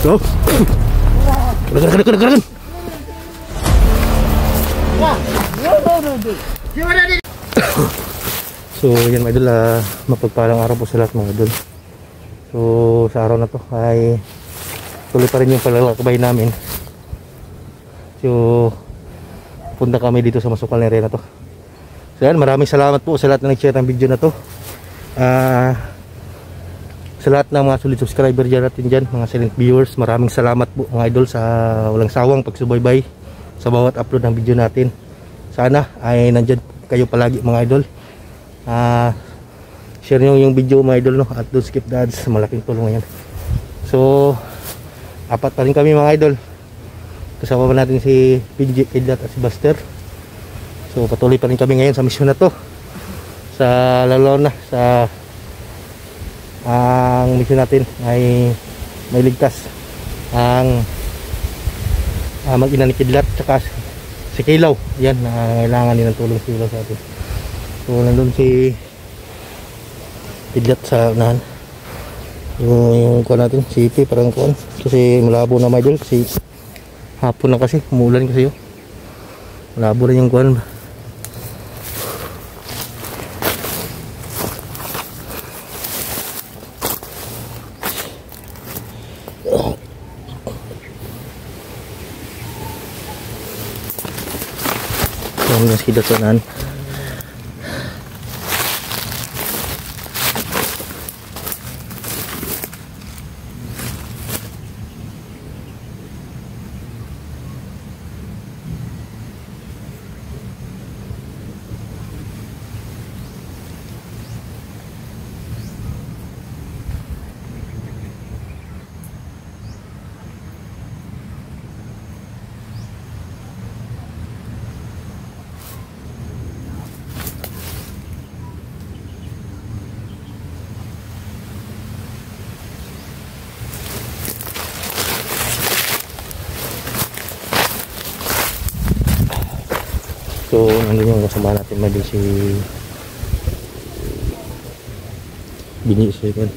So, keragan. So yan mga idol, mapagpalang araw po sa lahat mga idol. So sa araw na to ay tuloy pa rin yung paglalakbay namin. So punta kami dito sa masukal na area na to. So yan, maraming salamat po sa lahat na nag-share ng video na to. Sa lahat ng mga solid subscriber dyan natin dyan, mga silent viewers, maraming salamat po mga idol sa walang sawang pagsubaybay sa bawat upload ng video natin. Sana ay nandyan kayo palagi mga idol. Share nyo yung video mga idol, no? At don't skip the ads, malaking tulong yan. So 4 pa rin kami mga idol. Kasama pa natin si PJ, Kidlat at si Buster. So patuloy pa rin kami ngayon sa mission na to. Sa lalo na sa ang mission natin ay may ligtas ang mag-ina ni Kidlat tsaka si Kilaw. Yan, kailangan din ng tulong si Kilaw sa atin. So nandun si Kidlat sa unahan. Yung kuha natin si Ipi parang kuha kasi malabo na mga idol kasi hapon na kasi, umulan kasi yun. Malabo na yung kuha. Yung si Datonan. So nandun yung kasama natin may si Bini Sweepan.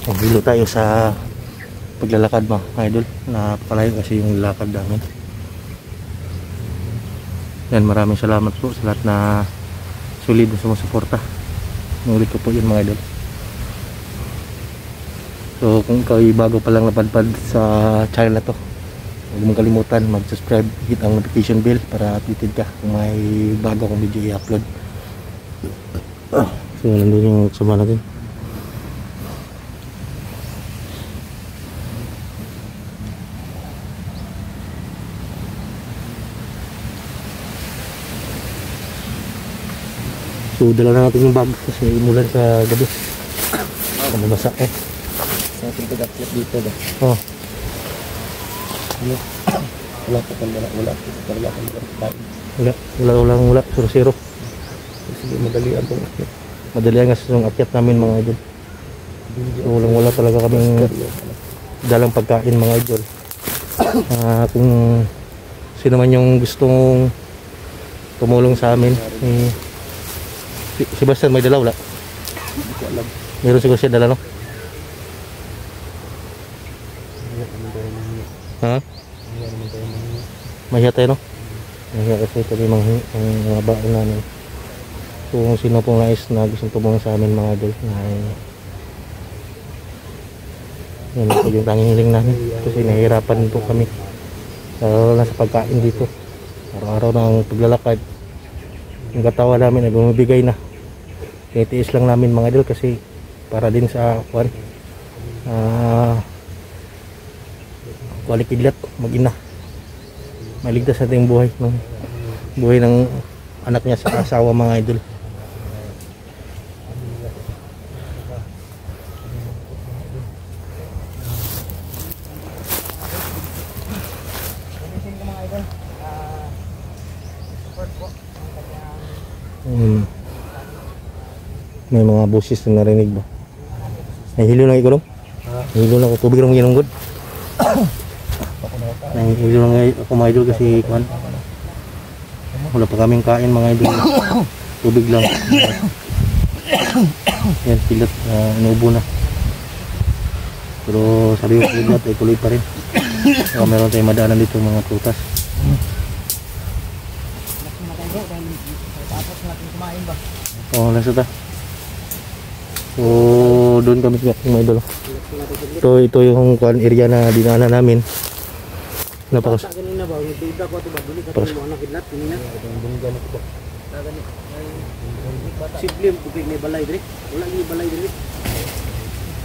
Maghilo tayo sa paglalakad mga idol. Napakalayo kasi yung lakad namin. Yan, maraming salamat po sa lahat na solid na sumusuporta. Nulit ko po yun mga idol. So kung ikaw ay bago pa lang napadpad sa channel na to, huwag mong kalimutan mag-subscribe, hit ang notification bell para updated ka kung may bago akong video i-upload. So nandun yung sama natin. So dala na natin yung bag kasi umulan sa gabi. Mabasa eh. Sa ating pag-upload dito ba? Oh. Wala 0-0. Sige, madali ang akyat. Madali ang akyat namin mga idol. So wala talaga kaming dalang pagkain mga idol. Kung sino man yung gustong tumulong sa amin, si Bastian may dala wala? Meron siguro siya dala, no? Ha? Mahiya tayo, no? Mahiya kasi kami mga baon namin. So kung sino pong nais na gustong tumulong sa amin mga idol, yan po yung tanging hiling namin kasi nahihirapan po kami lalo na sa pagkain dito. Araw-araw ng paglalakad yung katawan namin ay bumibigay na. Tinitiis lang namin mga idol kasi para din sa Kidlat mag-ina maligtas natin yung buhay ng anak niya sa asawa mga idol. May mga busis na narinig ba? Nahihilo lang ikulong? Nahihilo lang ako, tubig lang ginong good. Nahihilo lang ako mga idol kasi wala pa kaming kain mga idol. Tubig lang. Yan, pilat, inuubo na. Pero sa Rio Kidlat ay tuloy pa rin. So, meron tayong madaanan dito mga prutas. Oo, nasa ta. So, doon kami mga idol. Ito yung kuan area na dinaanan namin. Napakas. Kanina ba, nagduda ko ito ba, buli ka ito mga nakidlat, kanina. Simple, bukay may balay diri. Wala may balay diri.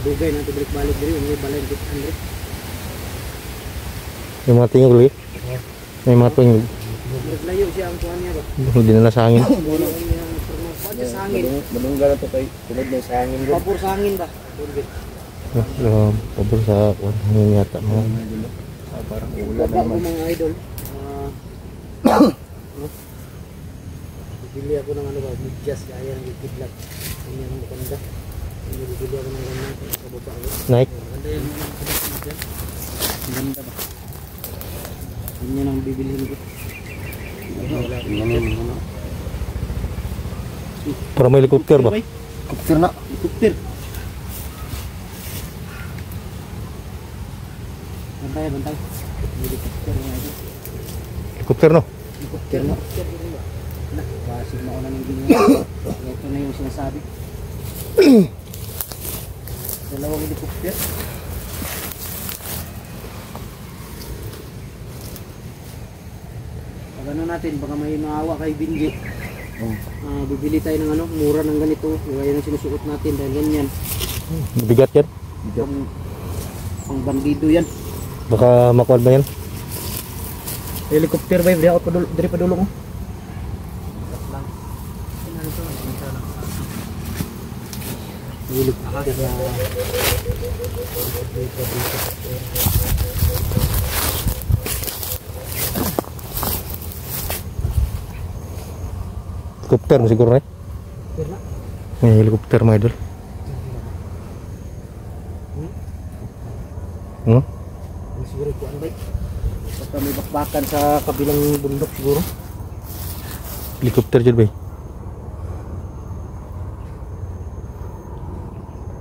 Dugay na ito balik diri, may balay dito Andre. Yung mga tingog lagi? May mga tingog. Layo siya ang kuhan niya ba? Hindi na sa hangin. Pwede sa hangin. Malungga na ito kay tulad na sa hangin. Pabor sa hangin ba? Pabor sa kuan hangin yata mga. Parang ulan Baba ko naman. mga idol. Bibili ako ng ano ba, medyas kaya ng kidlat. Ganyan ang maganda. Bibili ako ng ganyan sa baba ko. Nike. Maganda yan yung medyas. Ang ganda ba? Ganyan ang bibilihin ko. Para may helicopter ba? Kuptir na. Helicopter. Bantay, bantay. Helicopter nga ito. Helicopter no? Helicopter na. Basig na ako na ng ganyan. Ito na yung sinasabi. Dalawang helicopter. Pag ano natin, baka may maawa kay Binji. Bibili tayo ng ano, mura ng ganito. Gaya ng sinusuot natin dahil ganyan. Bigat yan. Pang bandido yan. Baka makuha ba yan? Helicopter ba yun? Dari pa dulo mo. Helicopter na Helicopter mo siguro na. May helicopter mga idol. siguro kuan ba? Basta may bakbakan sa kabilang bundok siguro. Helicopter dyan ba?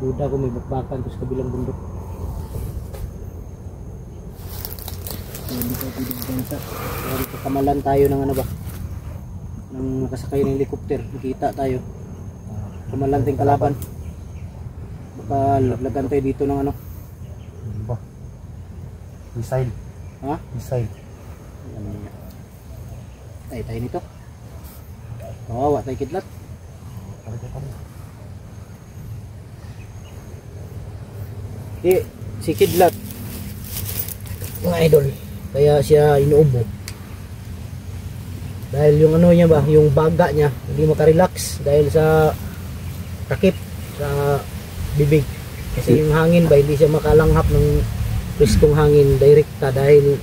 Duda ko may bakbakan sa kabilang bundok. Hindi ko pwede bansa. Kamalan tayo ng ano ba? Nang nakasakay ng helicopter, nakita tayo. Kamalan tayong kalaban. Baka laglagan tayo dito ng ano. Missile. Ha? Missile. Ay, tayo nito. Kawawa tayo kidlat. Si kidlat, mga idol, kaya siya inuubo. Dahil yung ano niya ba, yung baga niya, hindi makarelax dahil sa takip sa bibig. Kasi yung hangin ba, hindi siya makalanghap ng preskong hangin direkta dahil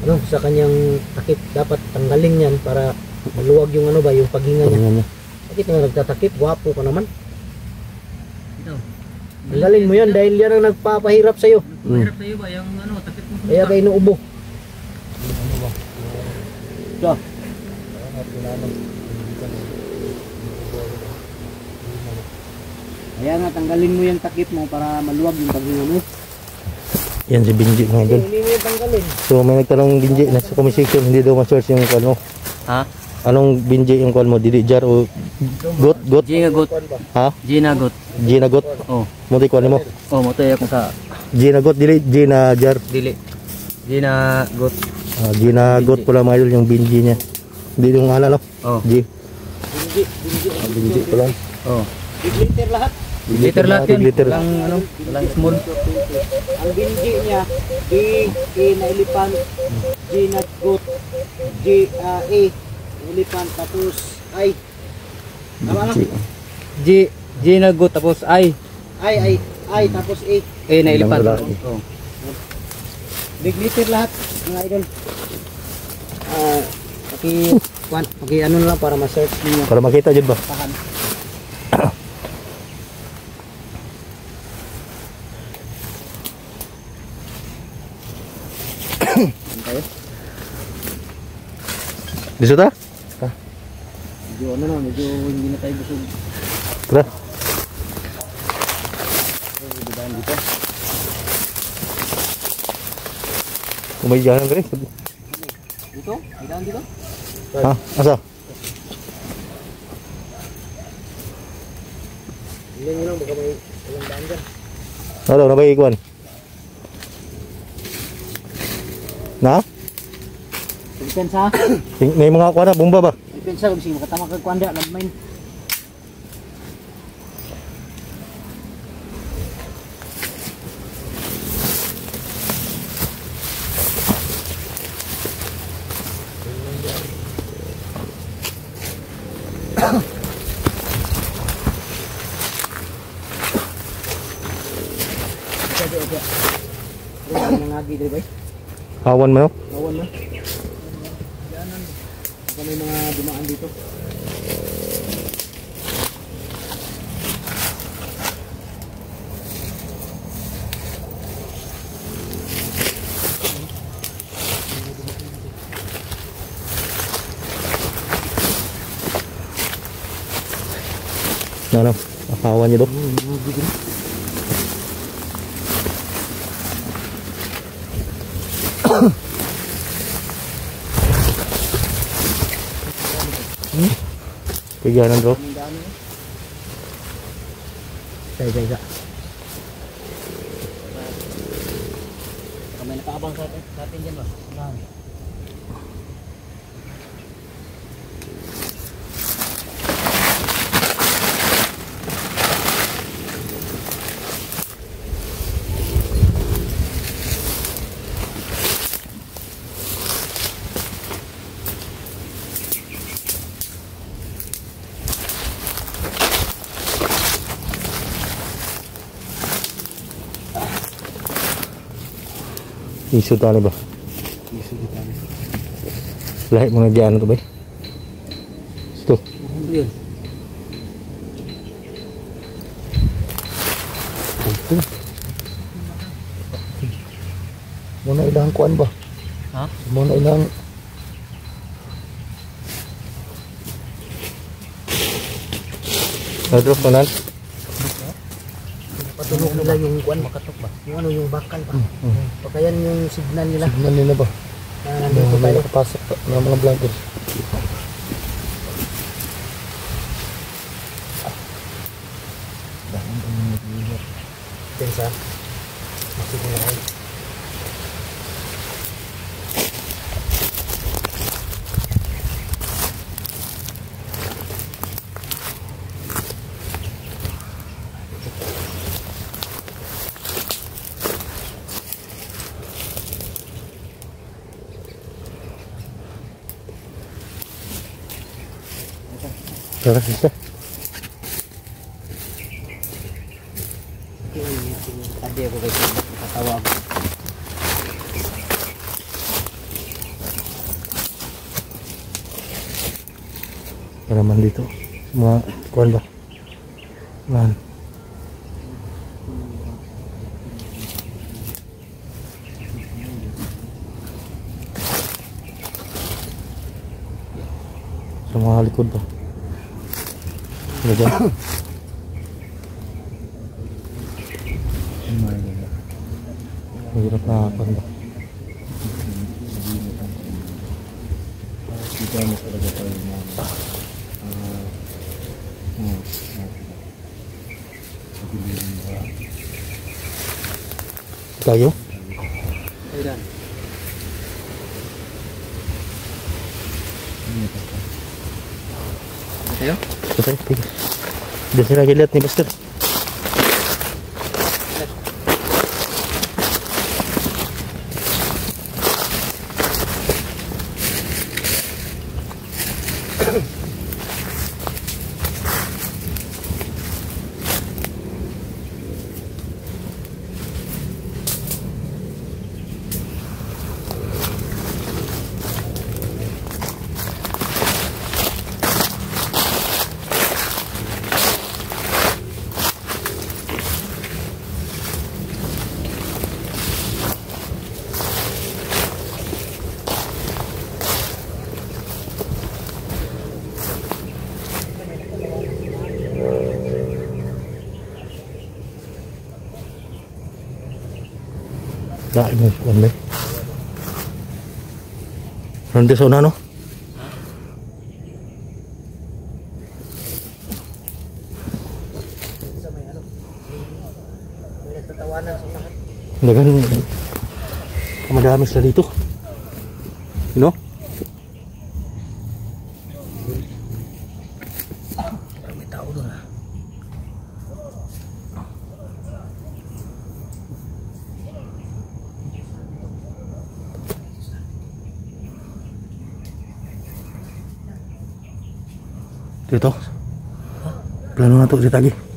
ano sa kanyang takip. Dapat tanggalin yan para maluwag yung ano ba, yung paghinga niya. Bakit nga nagtatakip? Wapo ka naman. Tanggalin mo yan dahil yan ang nagpapahirap sa'yo. Mahirap sa'yo ba yung ano, takip mo? Kaya kayo inuubo. So, kaya nga tanggalin mo yung takip mo para maluwag yung paghinga mo. Yan si Binji mga idol. Hindi mo yung tanggalin. So may nagtanong Binji na sa comment section, hindi daw ma-search yung kuan mo. Ha? Anong Binji yung kuan mo? Didi jar o got? Got? Ginagot. Ha? Ginagot. Ginagot? Oh. Muti kuan mo? Oh, motoy ako sa Ginagot dili Gina jar. dili. Ginagot. Ginagot pala mga idol yung Binji niya. Hindi yung ala no? Oh. G. Binji pala. Oh. Big liter lahat. Liter lahat yun. Liter. Walang ano, walang small. Ang binji niya, big, A na elephant, G na goat, A, elephant, tapos I. Tama na? Ginagot tapos I Tapos A. na elephant. Walang Oh. Big liter lahat, mga idol. Paki ano na lang para ma-search niyo. Para makita dyan ba? Tahan. Diso ta? Medyo ano na, medyo hindi na tayo busog. Tara. Dito. Umayanan ka rin. Dito? May daan dito? Ha? Asa? Ilan nyo lang, baka may ilang daan dyan. Ano, nabay ikuan? Na? Depensa. May mga kuan na, bomba ba? Depensa kung sige makatama kag kuanda landmine. Mga agi diri bay. Hawan mo? Awan man. Baka may mga dumaan dito. Ano? Hawan niyo do? Piganan bro. Isa. Baka may nakaabang sa atin dyan ba? Unahan. Isu tali ba? Lahat mga diyan to ba? Ito. Yun. Ito. Muna ilang kuan ba? Ha? Muna ilang Nadrop ko nan. Patulog nila yung kuan. Makatok ba? Yung ano, yung bakal pa. Baka yan yung signal nila. Signal nila ba? Na nandito May tayo. nakapasok pa ng mga blanket. Pensa. Masigla kayo. Tara sisa. Tadi ako guys, nakatawa ako. Para man dito. Mga kuan ba? Man. Sa mga likod ba? Ano dyan? Mahirap na kuan ba? Tayo? Ayun. Tayo? Patay, tiga. Diyan sila giliat ni Buster. Dahil mo kuan ba? Nandiyan sa una, no? Sa may ano, may nagtatawanan sa unahan. Dagan. Madami sila dito. You know? May tao doon ah. Dito. Plano na to, ditagi.